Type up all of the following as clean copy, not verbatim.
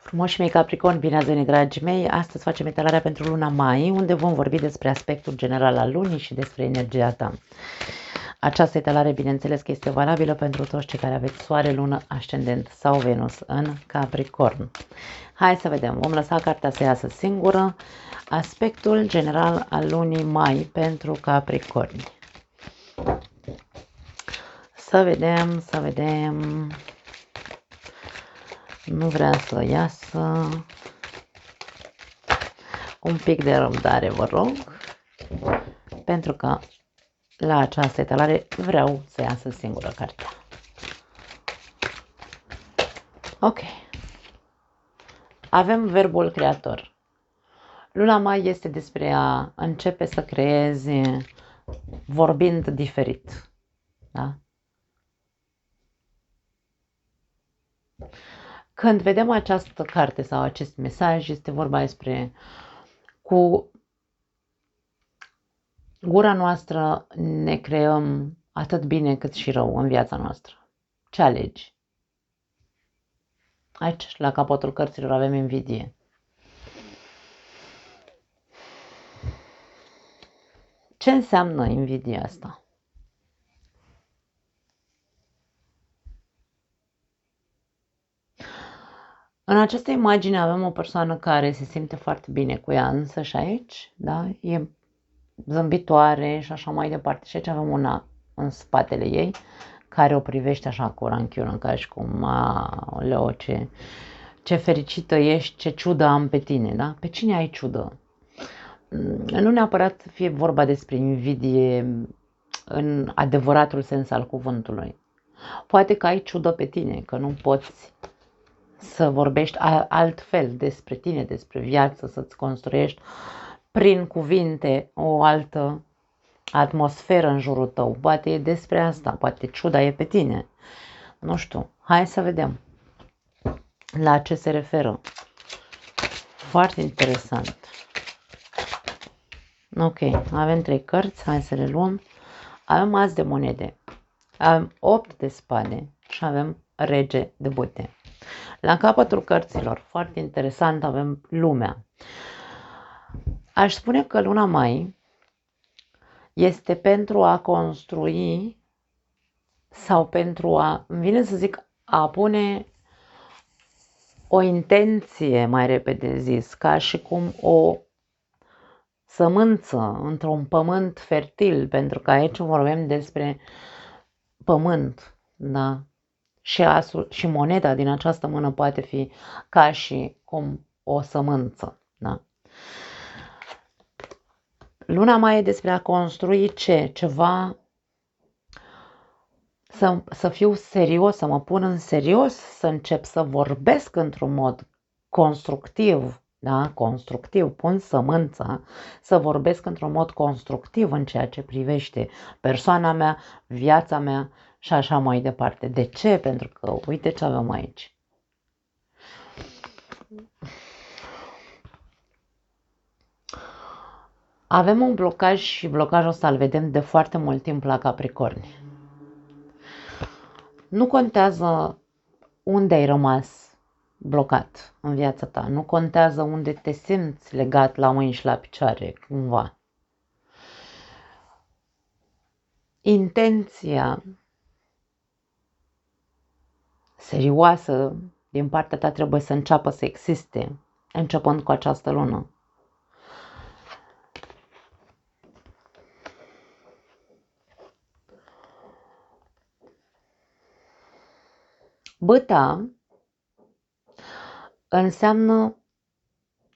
Frumoși mei Capricorn, bine ați venit, dragii mei! Astăzi facem etalarea pentru luna mai, unde vom vorbi despre aspectul general al lunii și despre energia ta. Această etalare, bineînțeles, că este valabilă pentru toți cei care aveți soare, lună, ascendent sau Venus în Capricorn. Hai să vedem, vom lăsa cartea să iasă singură. Aspectul general al lunii mai pentru Capricorni. Să vedem... Nu vrea să iasă. Un pic de răbdare, vă rog, pentru că la această etalare vreau să iasă singură cartea. Ok. Avem verbul creator. Luna mai este despre a începe să creezi vorbind diferit. Da? Când vedem această carte sau acest mesaj, este vorba despre cu gura noastră ne creăm atât bine cât și rău în viața noastră. Ce alegi? Aici, la capătul cărților, avem invidie. Ce înseamnă invidia asta? În această imagine avem o persoană care se simte foarte bine cu ea însă și aici, da? E zâmbitoare și așa mai departe. Și aici avem una în spatele ei care o privește așa cu ranchiună, ca și cum, aoleo, ce fericită ești, ce ciudă am pe tine, da? Pe cine ai ciudă? Nu neapărat fie vorba despre invidie în adevăratul sens al cuvântului. Poate că ai ciudă pe tine, că nu poți să vorbești altfel despre tine, despre viață, să-ți construiești prin cuvinte o altă atmosferă în jurul tău. Poate e despre asta, poate ciuda e pe tine. Nu știu, hai să vedem la ce se referă. Foarte interesant. Ok, avem 3 cărți, hai să le luăm. Avem as de monede, avem 8 de spade și avem rege de bute. La capătul cărților, foarte interesant, avem lumea. Aș spune că luna mai este pentru a construi sau pentru a, îmi vine să zic, a pune o intenție, mai repede zis, ca și cum o sămânță într-un pământ fertil, pentru că aici vorbim despre pământ, da? Și asul și moneda din această mână poate fi ca și cum o sămânță, da? Luna mai e despre a construi ceva, să fiu serios, să mă pun în serios, să încep să vorbesc într-un mod constructiv, da? Constructiv, pun sămânța, să vorbesc într-un mod constructiv în ceea ce privește persoana mea, viața mea și așa mai departe. De ce? Pentru că uite ce avem aici. Avem un blocaj și blocajul ăsta îl vedem de foarte mult timp la Capricorni. Nu contează unde ai rămas blocat în viața ta, nu contează unde te simți legat la mâini și la picioare, cumva. Intenția serioasă din partea ta trebuie să înceapă să existe, începând cu această lună. Bâta înseamnă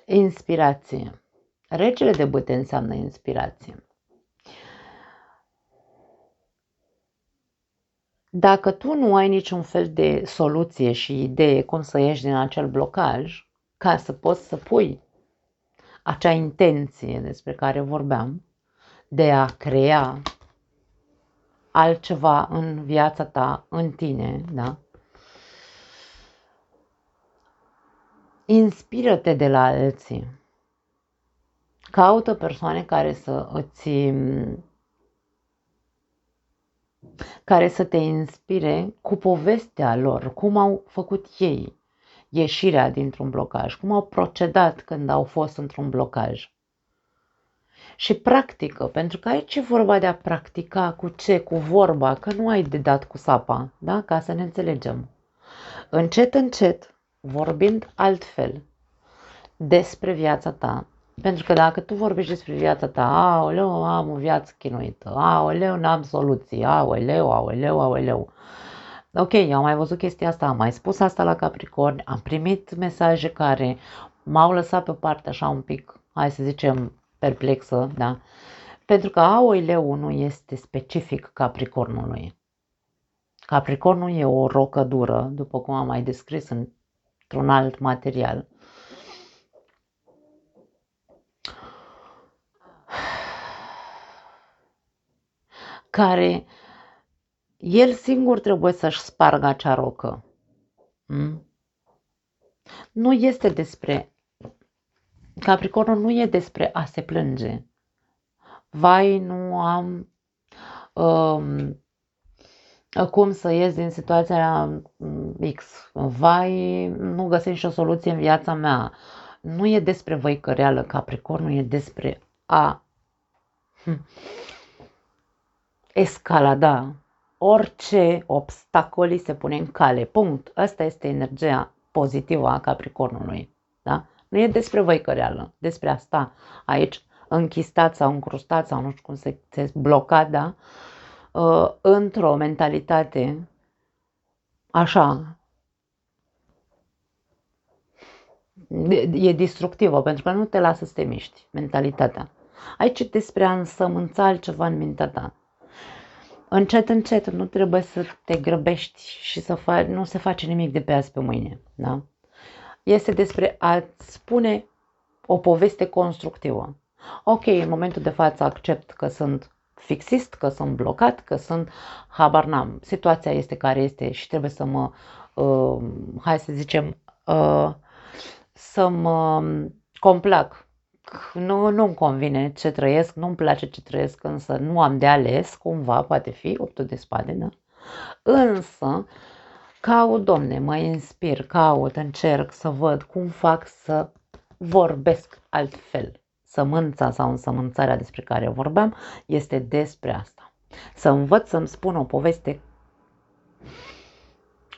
inspirație. Regele de bâte înseamnă inspirație. Dacă tu nu ai niciun fel de soluție și idee cum să ieși din acel blocaj, ca să poți să pui acea intenție despre care vorbeam, de a crea altceva în viața ta, în tine, da? Inspiră-te de la alții. Caută persoane care să te inspire cu povestea lor, cum au făcut ei. ieșirea dintr-un blocaj, cum au procedat când au fost într-un blocaj. Și practică, pentru că aici e vorba de a practica cu ce? Cu vorba, că nu ai de dat cu sapa, da? Ca să ne înțelegem. Încet, încet, vorbind altfel despre viața ta, pentru că dacă tu vorbești despre viața ta, aoleu, am o viață chinuită, aoleu, n-am soluții, aoleu, aoleu, aoleu. Ok, eu am mai văzut chestia asta, am mai spus asta la Capricorn, am primit mesaje care m-au lăsat pe parte așa un pic, hai să zicem, perplexă, da? Pentru că aoleu nu este specific Capricornului. Capricornul e o rocă dură, după cum am mai descris într-un alt material. Care el singur trebuie să-și spargă acea rocă. Nu este despre... Capricornul nu e despre a se plânge. Vai, nu am cum să ies din situația X. Vai, nu găsesc nicio soluție în viața mea. Nu e despre văicăreală, Capricornul e despre a escalada orice obstacol se pune în cale. Punct. Asta este energia pozitivă a Capricornului. Da? Nu e despre văicăreală, despre asta. Aici închistat sau încrustat sau nu știu cum se bloca, da? Într-o mentalitate așa, e destructivă, pentru că nu te lasă să te miști, mentalitatea. Aici e despre a însămânța altceva în mintea ta. Încet, încet, nu trebuie să te grăbești și să faci, nu se face nimic de pe azi pe mâine. Da? Este despre a-ți spune o poveste constructivă. Ok, în momentul de față accept că sunt fixist, că sunt blocat, că sunt habar n-am. Situația este care este și trebuie să mă, hai să zicem, să mă complac. Nu-mi convine ce trăiesc, nu-mi place ce trăiesc, însă nu am de ales, cumva, poate fi, 8 de spade, da? Însă, caut, Domne, mă inspir, caut, încerc să văd cum fac să vorbesc altfel. Sămânța sau însămânțarea despre care vorbeam este despre asta. Să învăț să-mi spun o poveste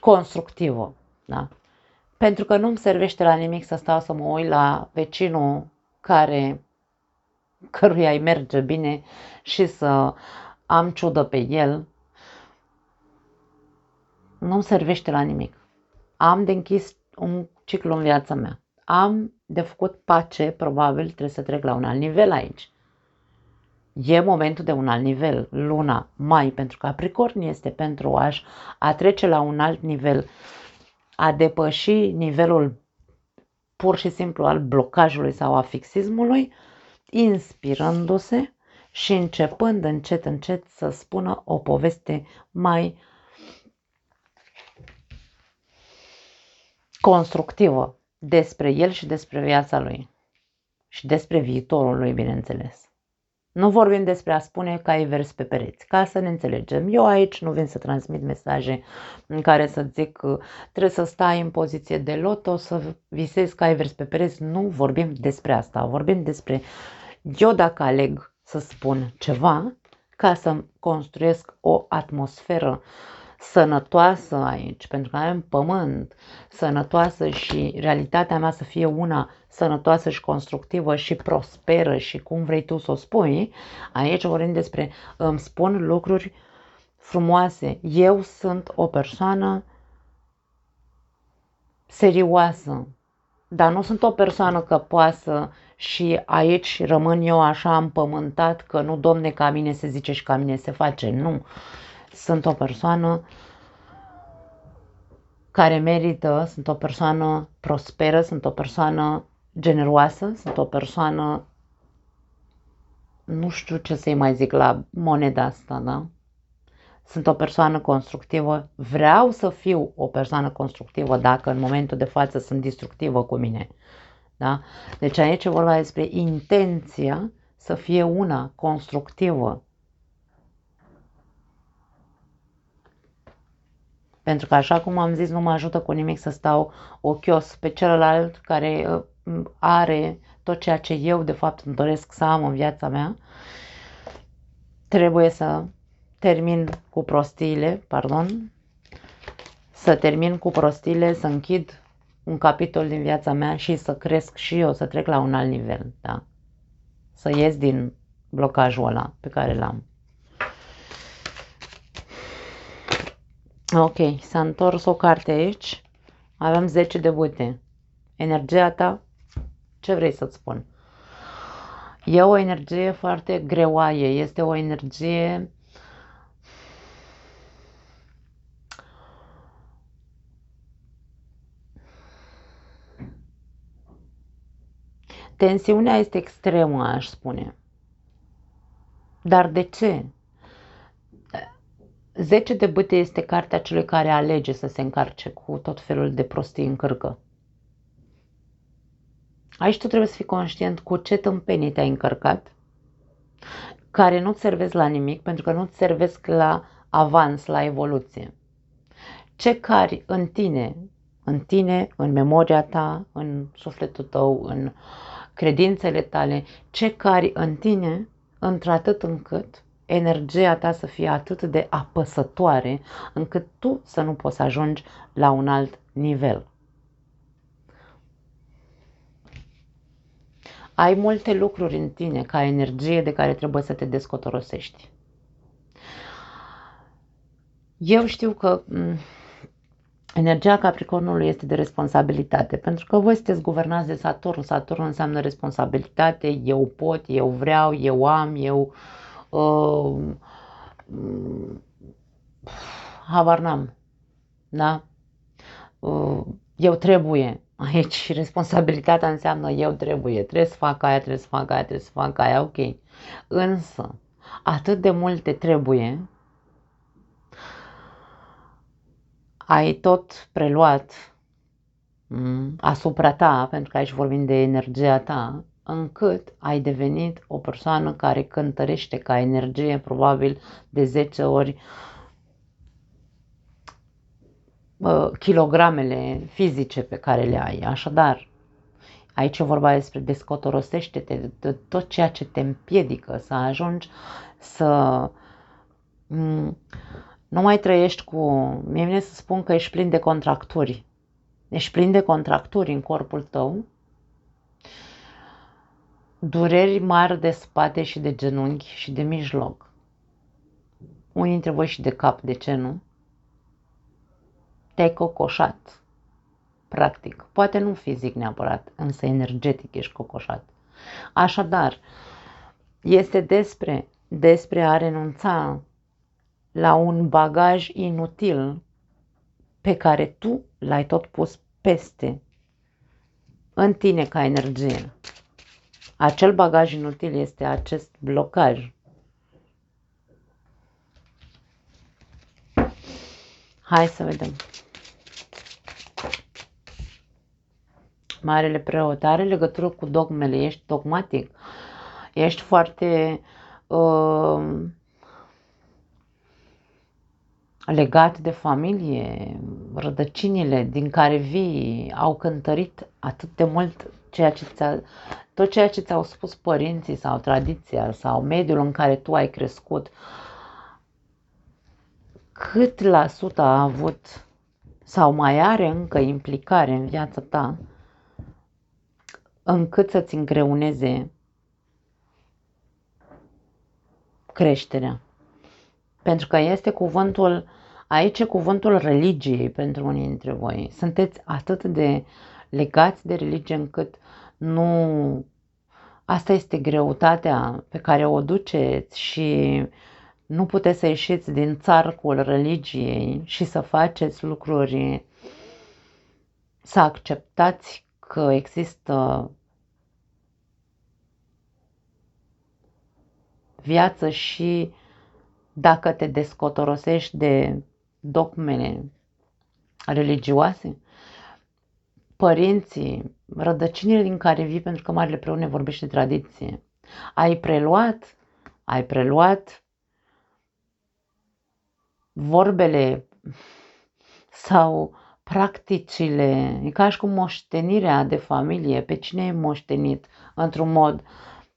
constructivă, da? Pentru că nu-mi servește la nimic să stau să mă uit la vecinul căruia îi merge bine și să am ciudă pe el. Nu-mi servește la nimic. Am de închis un ciclu în viața mea. Am de făcut pace, probabil trebuie să trec la un alt nivel aici. E momentul de un alt nivel. Luna, mai, pentru Capricorn este pentru a trece la un alt nivel, a depăși nivelul pur și simplu al blocajului sau a fixismului, inspirându-se și începând încet, încet să spună o poveste mai constructivă despre el și despre viața lui și despre viitorul lui, bineînțeles. Nu vorbim despre a spune că ai vers pe pereți, ca să ne înțelegem. Eu aici nu vin să transmit mesaje în care să zic că trebuie să stai în poziție de loto, să visezi că ai vers pe pereți. Nu vorbim despre asta. Vorbim despre eu dacă aleg să spun ceva ca să construiesc o atmosferă sănătoasă aici, pentru că avem pământ, sănătoasă și realitatea mea să fie una sănătoasă și constructivă și prosperă și cum vrei tu să o spui, aici vorbim despre îmi spun lucruri frumoase. Eu sunt o persoană serioasă, dar nu sunt o persoană căpoasă și aici rămân eu așa împământat că nu, Domne, ca mine se zice și ca mine se face. Nu. Sunt o persoană care merită, sunt o persoană prosperă, sunt o persoană generoasă, sunt o persoană, nu știu ce să-i mai zic la moneda asta, da? Sunt o persoană constructivă, vreau să fiu o persoană constructivă dacă în momentul de față sunt destructivă cu mine, da? Deci aici e vorba despre intenția să fie una constructivă. Pentru că, așa cum am zis, nu mă ajută cu nimic să stau ochios pe celălalt care are tot ceea ce eu, de fapt, îmi doresc să am în viața mea. Trebuie să termin cu prostiile, să închid un capitol din viața mea și să cresc și eu, să trec la un alt nivel, da? Să ies din blocajul ăla pe care l-am. Ok, s-a întors o carte aici. Avem 10 de bâte. Energia ta, ce vrei să-ți spun? E o energie foarte greoaie, este o energie tensiunea este extremă, aș spune. Dar de ce? 10 de bâte este cartea celui care alege să se încarce cu tot felul de prostii în cârcă. Aici tu trebuie să fii conștient cu ce tâmpenii te-ai încărcat, care nu-ți servesc la nimic, pentru că nu-ți servesc la avans, la evoluție. Ce cari în tine, în memoria ta, în sufletul tău, în credințele tale, ce cari în tine, într-atât încât energia ta să fie atât de apăsătoare, încât tu să nu poți ajungi la un alt nivel. Ai multe lucruri în tine ca energie de care trebuie să te descotorosești. Eu știu că energia Capricornului este de responsabilitate, pentru că voi sunteți guvernați de Saturn. Saturn înseamnă responsabilitate, eu pot, eu vreau, eu am, eu habar n-am, da? Eu trebuie. Aici responsabilitatea înseamnă eu trebuie să fac aia, trebuie să fac aia, trebuie să fac aia, ok. Însă, atât de multe trebuie, ai tot preluat asupra ta, pentru că aici vorbim de energia ta, încât ai devenit o persoană care cântărește ca energie probabil de 10 ori kilogramele fizice pe care le ai. Așadar, aici e vorba despre descotorosește-te de tot ceea ce te împiedică să ajungi să nu mai trăiești cu... Mie vine să spun că ești plin de contracturi. Ești plin de contracturi în corpul tău, dureri mari de spate și de genunchi și de mijloc. Unii dintre voi și de cap, de ce nu? Te-ai cocoșat, practic. Poate nu fizic neapărat, însă energetic ești cocoșat. Așadar, este despre a renunța la un bagaj inutil pe care tu l-ai tot pus peste în tine ca energie. Acel bagaj inutil este acest blocaj. Hai să vedem. Marele preot are legătură cu dogmele, ești dogmatic, ești foarte legat de familie, rădăcinile din care vii au cântărit atât de mult tot ceea ce ți-au spus părinții sau tradiția sau mediul în care tu ai crescut. Cât la sută a avut sau mai are încă implicare în viața ta încât să-ți îngreuneze creșterea. Pentru că este cuvântul, aici e cuvântul religiei pentru unii dintre voi. Sunteți atât de legați de religie încât nu... Asta este greutatea pe care o duceți și nu puteți să ieșiți din țarcul religiei și să faceți lucruri, să acceptați că există viață și dacă te descotorosești de dogmele religioase, părinții, rădăcinile din care vii, pentru că Marele Preot ne vorbește de tradiție, ai preluat vorbele sau practicile, e ca și cum moștenirea de familie, pe cine e moștenit într-un mod,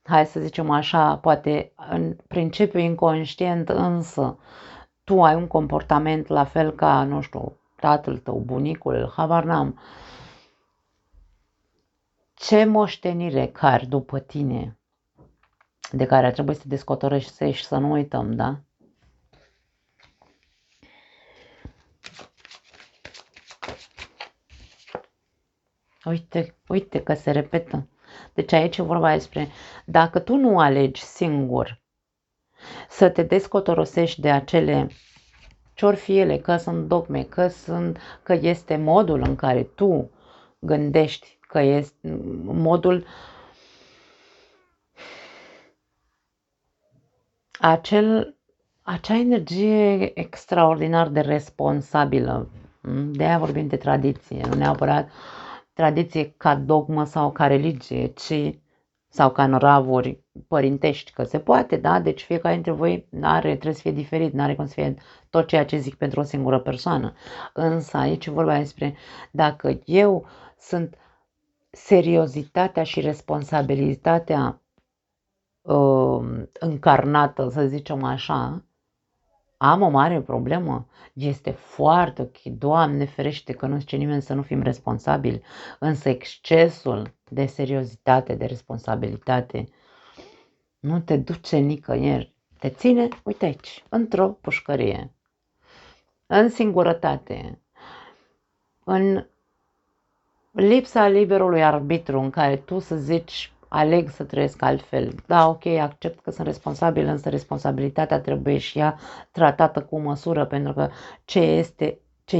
hai să zicem așa, poate în principiu inconștient, însă tu ai un comportament la fel ca, nu știu, tatăl tău, bunicul, habar n-am. Ce moștenire cari după tine, de care ar trebui să te descotorești și să nu uităm, da? Uite că se repetă. Deci aici e vorba despre dacă tu nu alegi singur să te descotorosești de acele ce-or fi ele, că sunt dogme, că este modul în care tu gândești, că este modul acea energie extraordinar de responsabilă. De aia vorbim de tradiție, nu neapărat tradiție ca dogmă sau ca religie, sau ca năravuri părintești, că se poate, da? Deci fiecare dintre voi trebuie să fie diferit, n-are cum să fie tot ceea ce zic pentru o singură persoană. Însă aici e vorba despre dacă eu sunt seriozitatea și responsabilitatea încarnată, să zicem așa, am o mare problemă. Este foarte ok, Doamne ferește că nu zice nimeni să nu fim responsabili, însă excesul de seriozitate, de responsabilitate, nu te duce nicăieri. Te ține, uite aici, într-o pușcărie, în singurătate, în lipsa liberului arbitru în care tu să zici aleg să trăiesc altfel. Da, ok, accept că sunt responsabil, însă responsabilitatea trebuie și ea tratată cu măsură, pentru că ce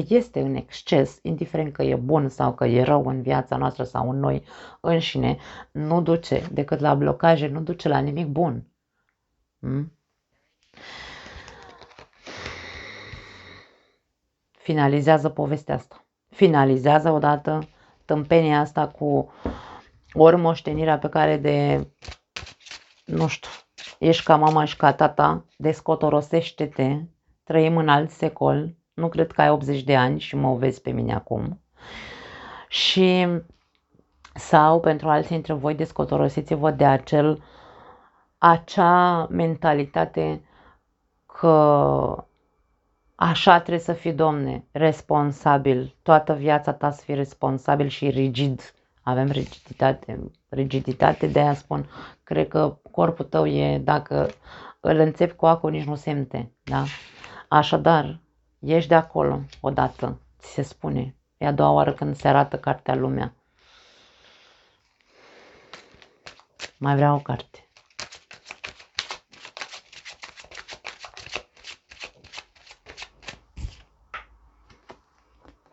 este în exces, indiferent că e bun sau că e rău în viața noastră sau în noi înșine, nu duce decât la blocaje, nu duce la nimic bun. Finalizează povestea asta. Finalizează odată tâmpenia asta cu ori moștenirea pe care nu știu, ești ca mama și ca tata, descotorosește-te, trăim în alt secol, nu cred că ai 80 de ani și mă vezi pe mine acum. Și sau pentru alții dintre voi descotorosiți-vă de acea mentalitate că așa trebuie să fii, Domne, responsabil, toată viața ta să fii responsabil și rigid. Avem rigiditate, de aia spun, cred că corpul tău dacă îl înțepi cu acul, nici nu simte, da? Așadar, ieși de acolo odată, ți se spune, e a doua oară când se arată cartea Lumea. Mai vreau o carte.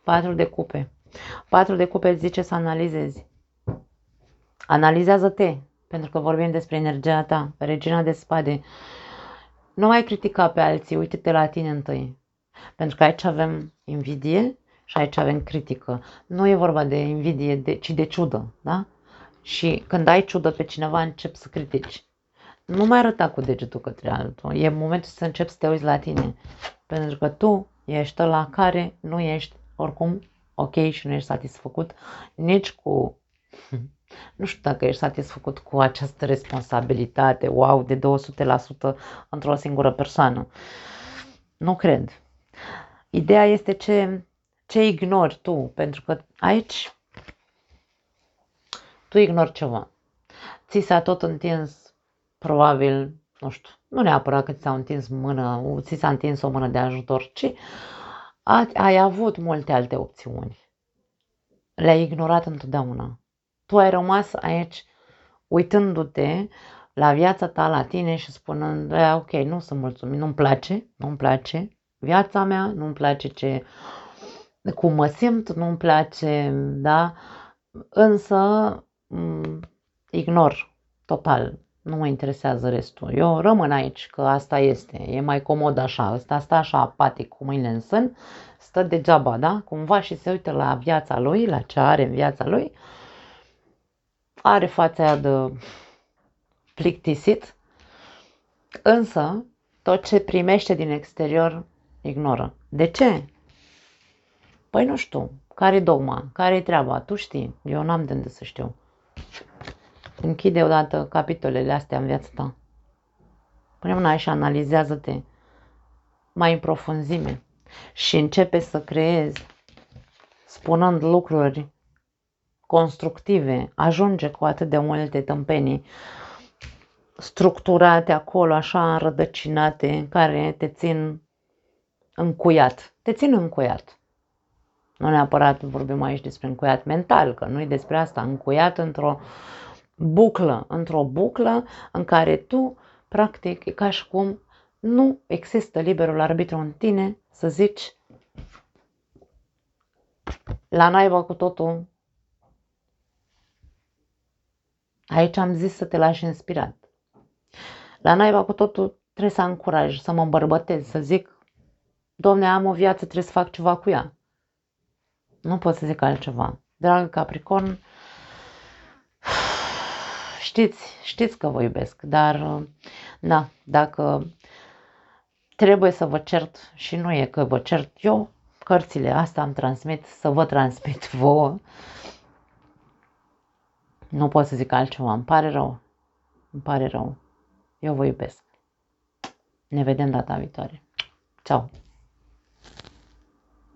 Patru de cupe. 4 de cupe zice să analizezi. Analizează-te, pentru că vorbim despre energia ta, regina de spade. Nu mai critica pe alții, uite-te la tine întâi. Pentru că aici avem invidie și aici avem critică. Nu e vorba de invidie, ci de ciudă, da? Și când ai ciudă pe cineva, începi să critici. Nu mai arăta cu degetul către altul. E momentul să începi să te uiți la tine. Pentru că tu ești ăla care nu ești oricum ok și nu ești satisfăcut nici cu... Nu știu dacă ești satisfăcut cu această responsabilitate, wow, de 200% într-o singură persoană. Nu cred. Ideea este ce ignori tu, pentru că aici tu ignori ceva. Ți s-a tot întins, probabil, nu știu, nu neapărat că ți s-a întins o mână de ajutor, ci ai avut multe alte opțiuni. Le-ai ignorat întotdeauna. Tu ai rămas aici uitându-te la viața ta, la tine și spunând, ok, nu sunt mulțumit, nu-mi place viața mea, nu-mi place cum mă simt, nu-mi place, da? Însă ignor total, nu mă interesează restul. Eu rămân aici, că asta este, e mai comod așa, ăsta stă așa apatic cu mâinile în sân, stă degeaba, da? Cumva și se uită la viața lui, la ce are în viața lui, are fața aia de plictisit, însă tot ce primește din exterior ignoră. De ce? Păi nu știu, care-i dogma, care-i treaba, tu știi, eu n-am de unde să știu. Închide odată capitolele astea în viața ta. Pune mâna și analizează-te mai în profunzime și începe să creezi, spunând lucruri constructive, ajunge cu atât de multe tâmpenii structurate acolo, așa înrădăcinate, care te țin încuiat. Te țin încuiat. Nu neapărat vorbim aici despre încuiat mental, că nu e despre asta, încuiat într-o buclă în care tu, practic, e ca și cum nu există liberul arbitru în tine să zici la naiba cu totul. Aici am zis să te lași inspirat. La naiba cu totul trebuie să am curaj, să mă îmbărbătez, să zic, Domne, am o viață, trebuie să fac ceva cu ea. Nu pot să zic altceva. Dragă Capricorn, știți că vă iubesc, dar da, dacă trebuie să vă cert și nu e că vă cert eu, cărțile astea îmi transmit să vă transmit vouă. Nu pot să zic altceva, îmi pare rău. Eu vă iubesc. Ne vedem data viitoare. Ciao.